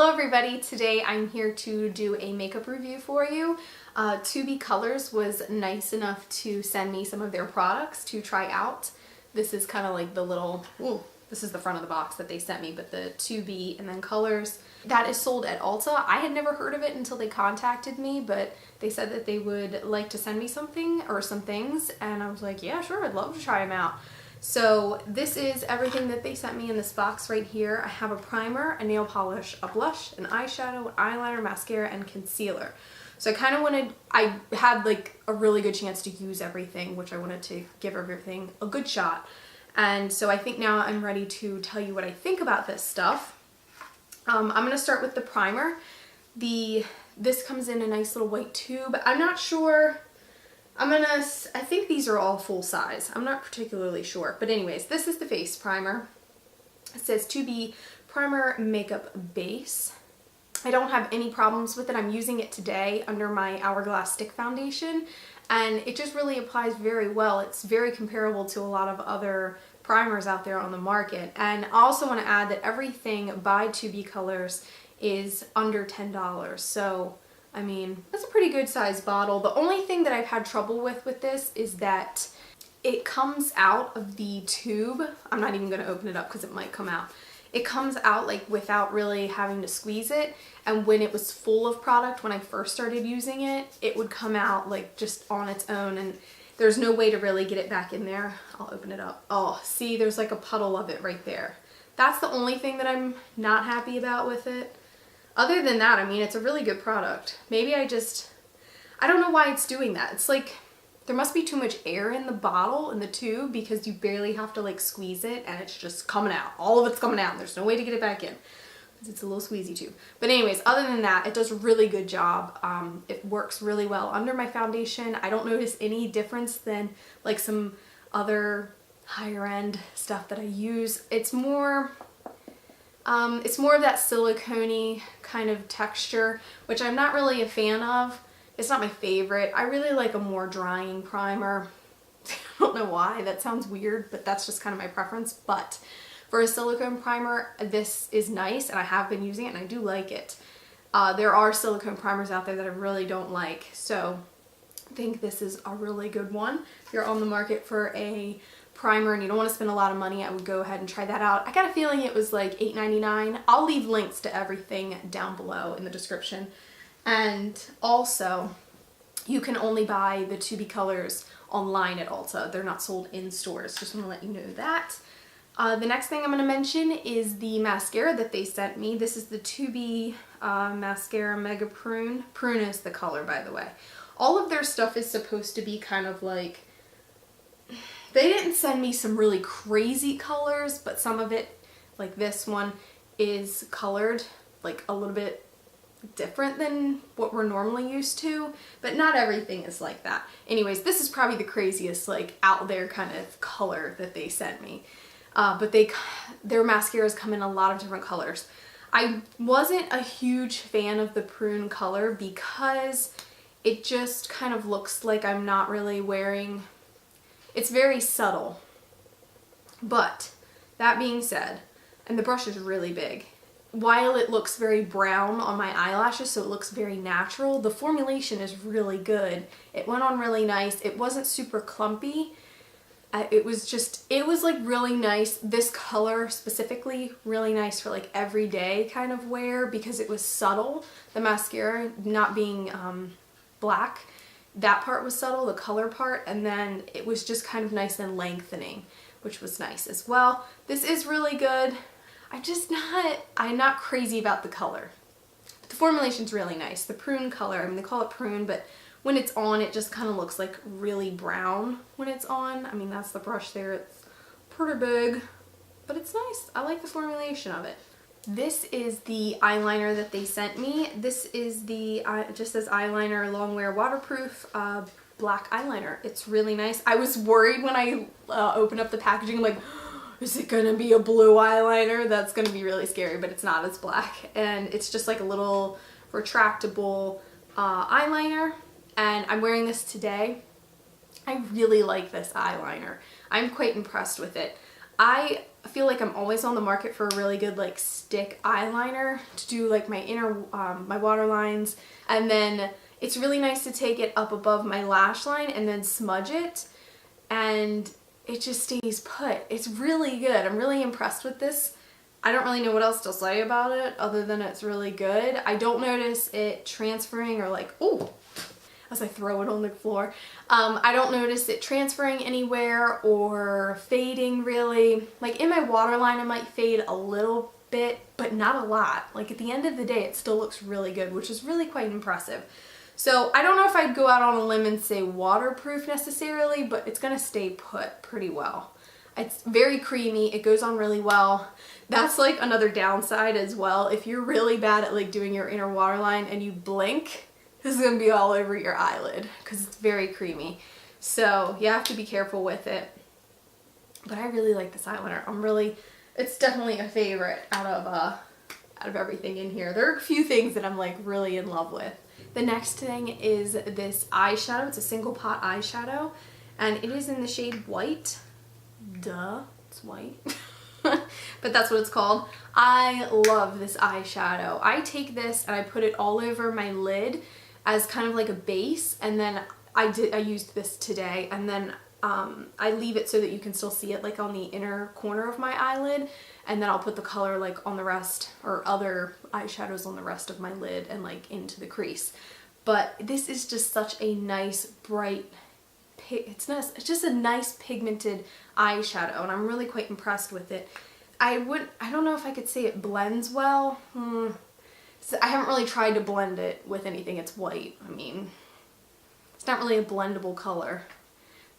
Hello everybody, today I'm here to do a makeup review for you. 2B Colors was nice enough to send me some of their products to try out. This is kind of like the little, this is the front of the box that they sent me, but the 2B and then Colors. That is sold at Ulta. I had never heard of it until they contacted me, but they said that they would like to send me something or some things, and I was like, yeah, sure, I'd love to try them out. So this is everything that they sent me in this box right here. I have a primer, a nail polish, a blush, an eyeshadow, an eyeliner, mascara, and concealer. So I had like a really good chance to use everything, which I wanted to give everything a good shot. And so I think now I'm ready to tell you what I think about this stuff. I'm going to start with the primer. This comes in a nice little white tube. I'm not sure. I think these are all full size. I'm not particularly sure. But anyways, this is the face primer. It says 2B Primer Makeup Base. I don't have any problems with it. I'm using it today under my Hourglass Stick Foundation, and it just really applies very well. It's very comparable to a lot of other primers out there on the market. And I also want to add that everything by 2B Colors is under $10. So I mean, that's a pretty good sized bottle. The only thing that I've had trouble with this is that it comes out of the tube. I'm not even going to open it up because it might come out. It comes out like without really having to squeeze it. And when it was full of product, when I first started using it, it would come out like just on its own, and there's no way to really get it back in there. I'll open it up. Oh, see, there's like a puddle of it right there. That's the only thing that I'm not happy about with it. Other than that, I mean, it's a really good product. Maybe I don't know why it's doing that. It's like, there must be too much air in the bottle, in the tube, because you barely have to like squeeze it and it's just coming out. All of it's coming out and there's no way to get it back in. It's a little squeezy tube. But anyways, other than that, it does a really good job. It works really well under my foundation. I don't notice any difference than like some other higher end stuff that I use. It's more of that silicone-y kind of texture, which I'm not really a fan of. It's not my favorite. I really like a more drying primer. I don't know why. That sounds weird, but that's just kind of my preference. But for a silicone primer, this is nice, and I have been using it, and I do like it. There are silicone primers out there that I really don't like, so I think this is a really good one. If you're on the market for a primer and you don't want to spend a lot of money, I would go ahead and try that out. I got a feeling it was like $8.99. I'll leave links to everything down below in the description. And also, you can only buy the 2B Colors online at Ulta. They're not sold in stores. Just want to let you know that. The next thing I'm going to mention is the mascara that they sent me. This is the 2B Mascara Mega Prune. Prune is the color, by the way. All of their stuff is supposed to be kind of like, they didn't send me some really crazy colors, but some of it, like this one, is colored like a little bit different than what we're normally used to, but not everything is like that. Anyways, this is probably the craziest like out there kind of color that they sent me. But their mascaras come in a lot of different colors. I wasn't a huge fan of the prune color because it just kind of looks like I'm not really wearing. It's very subtle, but that being said, and the brush is really big, while it looks very brown on my eyelashes, so it looks very natural, the formulation is really good. It went on really nice. It wasn't super clumpy. It was like really nice. This color specifically, really nice for like everyday kind of wear because it was subtle. The mascara not being black. That part was subtle, the color part, and then it was just kind of nice and lengthening, which was nice as well. This is really good. I'm not crazy about the color. But the formulation's really nice. The prune color, I mean, they call it prune, but when it's on, it just kind of looks like really brown when it's on. I mean, that's the brush there. It's pretty big, but it's nice. I like the formulation of it. This is the eyeliner that they sent me. This is the, it just says eyeliner, long wear waterproof black eyeliner. It's really nice. I was worried when I opened up the packaging, like, is it gonna be a blue eyeliner? That's gonna be really scary, but it's not. It's black. And it's just like a little retractable eyeliner. And I'm wearing this today. I really like this eyeliner. I'm quite impressed with it. I feel like I'm always on the market for a really good like stick eyeliner to do like my inner, my water lines. And then it's really nice to take it up above my lash line and then smudge it. And it just stays put. It's really good. I'm really impressed with this. I don't really know what else to say about it other than it's really good. I don't notice it transferring or like, ooh, as I throw it on the floor. I don't notice it transferring anywhere or fading really. Like in my waterline it might fade a little bit, but not a lot. Like at the end of the day it still looks really good, which is really quite impressive. So I don't know if I'd go out on a limb and say waterproof necessarily, but it's gonna stay put pretty well. It's very creamy, it goes on really well. That's like another downside as well. If you're really bad at like doing your inner waterline and you blink, this is gonna be all over your eyelid because it's very creamy. So you have to be careful with it. But I really like this eyeliner. It's definitely a favorite out of everything in here. There are a few things that I'm like really in love with. The next thing is this eyeshadow. It's a single pot eyeshadow and it is in the shade White. Duh, it's white. But that's what it's called. I love this eyeshadow. I take this and I put it all over my lid as kind of like a base, and then I used this today, and then I leave it so that you can still see it like on the inner corner of my eyelid, and then I'll put the color like on the rest or other eyeshadows on the rest of my lid and like into the crease. But this is just such a nice bright, it's just a nice pigmented eyeshadow, and I'm really quite impressed with it. I don't know if I could say it blends well. So I haven't really tried to blend it with anything. It's white. I mean, it's not really a blendable color,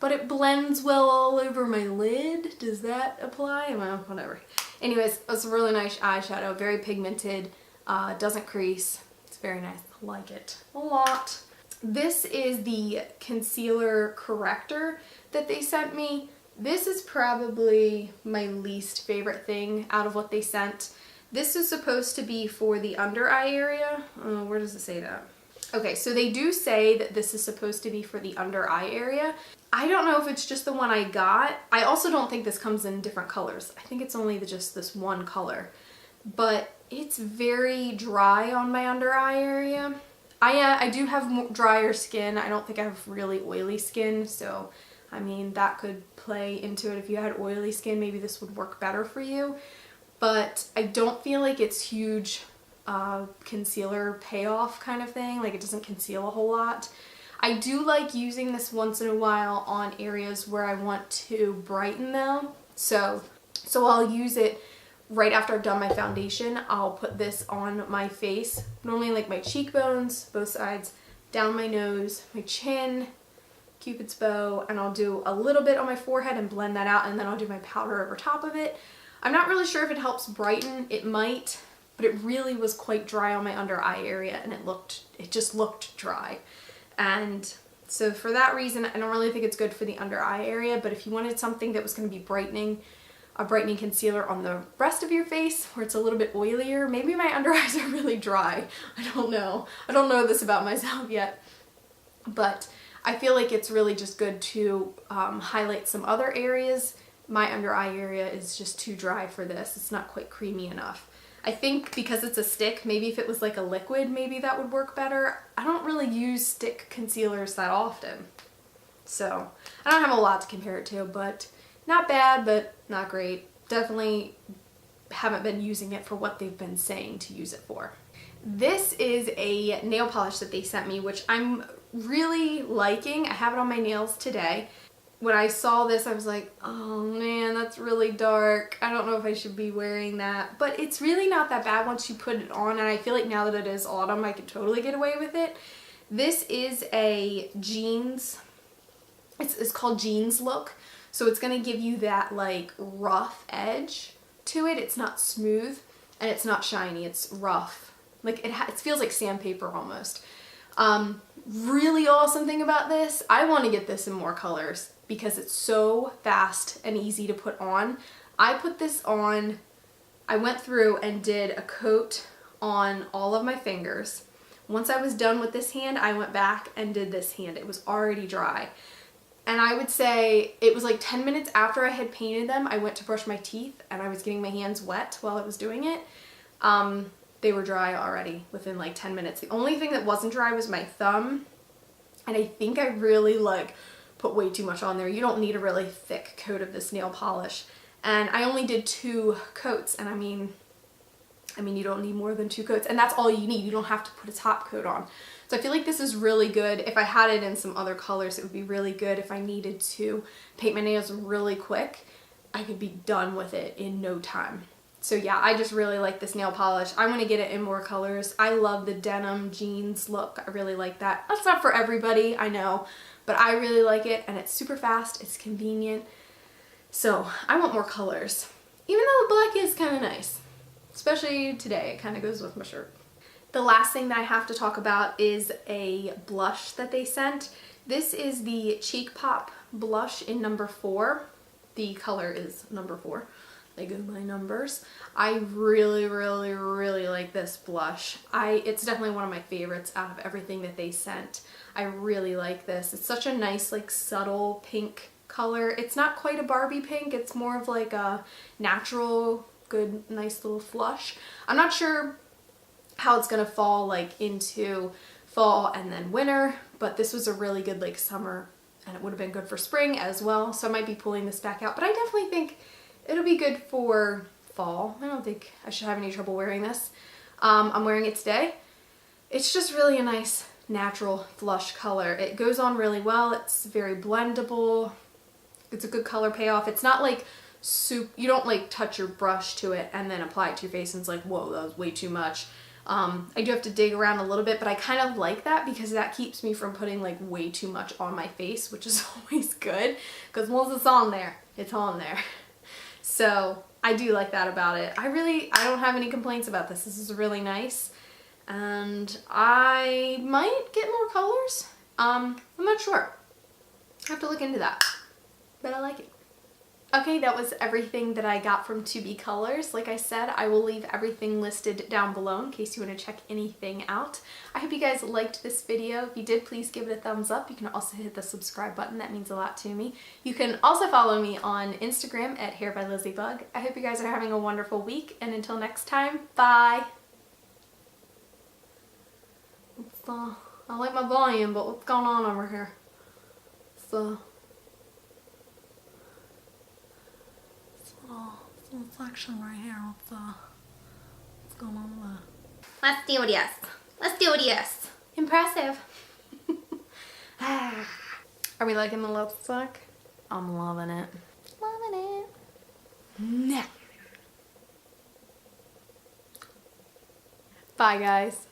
but it blends well all over my lid. Does that apply? Well, whatever. Anyways, it's a really nice eyeshadow, very pigmented, doesn't crease. It's very nice. I like it a lot. This is the concealer corrector that they sent me. This is probably my least favorite thing out of what they sent. This is supposed to be for the under eye area. Where does it say that? Okay, so they do say that this is supposed to be for the under eye area. I don't know if it's just the one I got. I also don't think this comes in different colors. I think it's only just this one color. But it's very dry on my under eye area. I do have drier skin. I don't think I have really oily skin, so I mean that could play into it. If you had oily skin, maybe this would work better for you. But I don't feel like it's huge concealer payoff kind of thing. Like it doesn't conceal a whole lot. I do like using this once in a while on areas where I want to brighten them. So I'll use it right after I've done my foundation. I'll put this on my face, normally like my cheekbones, both sides, down my nose, my chin, Cupid's bow, and I'll do a little bit on my forehead and blend that out, and then I'll do my powder over top of it. I'm not really sure if it helps brighten. It might, but it really was quite dry on my under eye area, and it just looked dry. And so for that reason, I don't really think it's good for the under eye area, but if you wanted something that was going to be brightening, a brightening concealer on the rest of your face where it's a little bit oilier, maybe my under eyes are really dry. I don't know. I don't know this about myself yet, but I feel like it's really just good to highlight some other areas. My under eye area is just too dry for this. It's not quite creamy enough. I think because it's a stick, maybe if it was like a liquid, maybe that would work better. I don't really use stick concealers that often, so I don't have a lot to compare it to, but not bad, but not great. Definitely haven't been using it for what they've been saying to use it for. This is a nail polish that they sent me, which I'm really liking. I have it on my nails today. When I saw this, I was like, oh man, that's really dark. I don't know if I should be wearing that. But it's really not that bad once you put it on, and I feel like now that it is autumn, I could totally get away with it. This is a jeans, it's called Jeans Look. So it's going to give you that like rough edge to it. It's not smooth and it's not shiny. It's rough. Like it feels like sandpaper almost. Really awesome thing about this, I want to get this in more colors because it's so fast and easy to put on. I put this on, I went through and did a coat on all of my fingers. Once I was done with this hand, I went back and did this hand. It was already dry. And I would say it was like 10 minutes after I had painted them, I went to brush my teeth and I was getting my hands wet while I was doing it. They were dry already within like 10 minutes. The only thing that wasn't dry was my thumb. And I think I really like put way too much on there. You don't need a really thick coat of this nail polish. And I only did 2 coats, and I mean you don't need more than 2 coats, and that's all you need. You don't have to put a top coat on. So I feel like this is really good. If I had it in some other colors, it would be really good. If I needed to paint my nails really quick, I could be done with it in no time. So yeah, I just really like this nail polish. I want to get it in more colors. I love the denim jeans look. I really like that. That's not for everybody, I know, but I really like it, and it's super fast. It's convenient. So I want more colors, even though the black is kind of nice, especially today. It kind of goes with my shirt. The last thing that I have to talk about is a blush that they sent. This is the Cheek Pop blush in number 4. The color is number 4. They go by numbers. I really, really, really like this blush. It's definitely one of my favorites out of everything that they sent. I really like this. It's such a nice, like, subtle pink color. It's not quite a Barbie pink. It's more of like a natural, good, nice little flush. I'm not sure how it's gonna fall like into fall and then winter, but this was a really good like summer, and it would have been good for spring as well. So I might be pulling this back out, but I definitely think it'll be good for fall. I don't think I should have any trouble wearing this. I'm wearing it today. It's just really a nice natural flush color. It goes on really well. It's very blendable. It's a good color payoff. It's not like you don't like touch your brush to it and then apply it to your face and it's like, whoa, that was way too much. I do have to dig around a little bit, but I kind of like that because that keeps me from putting like way too much on my face, which is always good because once it's on there, it's on there. So I do like that about it. I don't have any complaints about this. This is really nice. And I might get more colors. I'm not sure. I have to look into that. But I like it. Okay, that was everything that I got from 2B Colors. Like I said, I will leave everything listed down below in case you want to check anything out. I hope you guys liked this video. If you did, please give it a thumbs up. You can also hit the subscribe button. That means a lot to me. You can also follow me on Instagram at HairbyLizzyBug. I hope you guys are having a wonderful week, and until next time, bye! I like my volume, but what's going on over here? Reflection right here. What's going on with that? Let's do this. Let's do this. Impressive. Are we liking the lipstick? I'm loving it. Loving it. Nah. Bye, guys.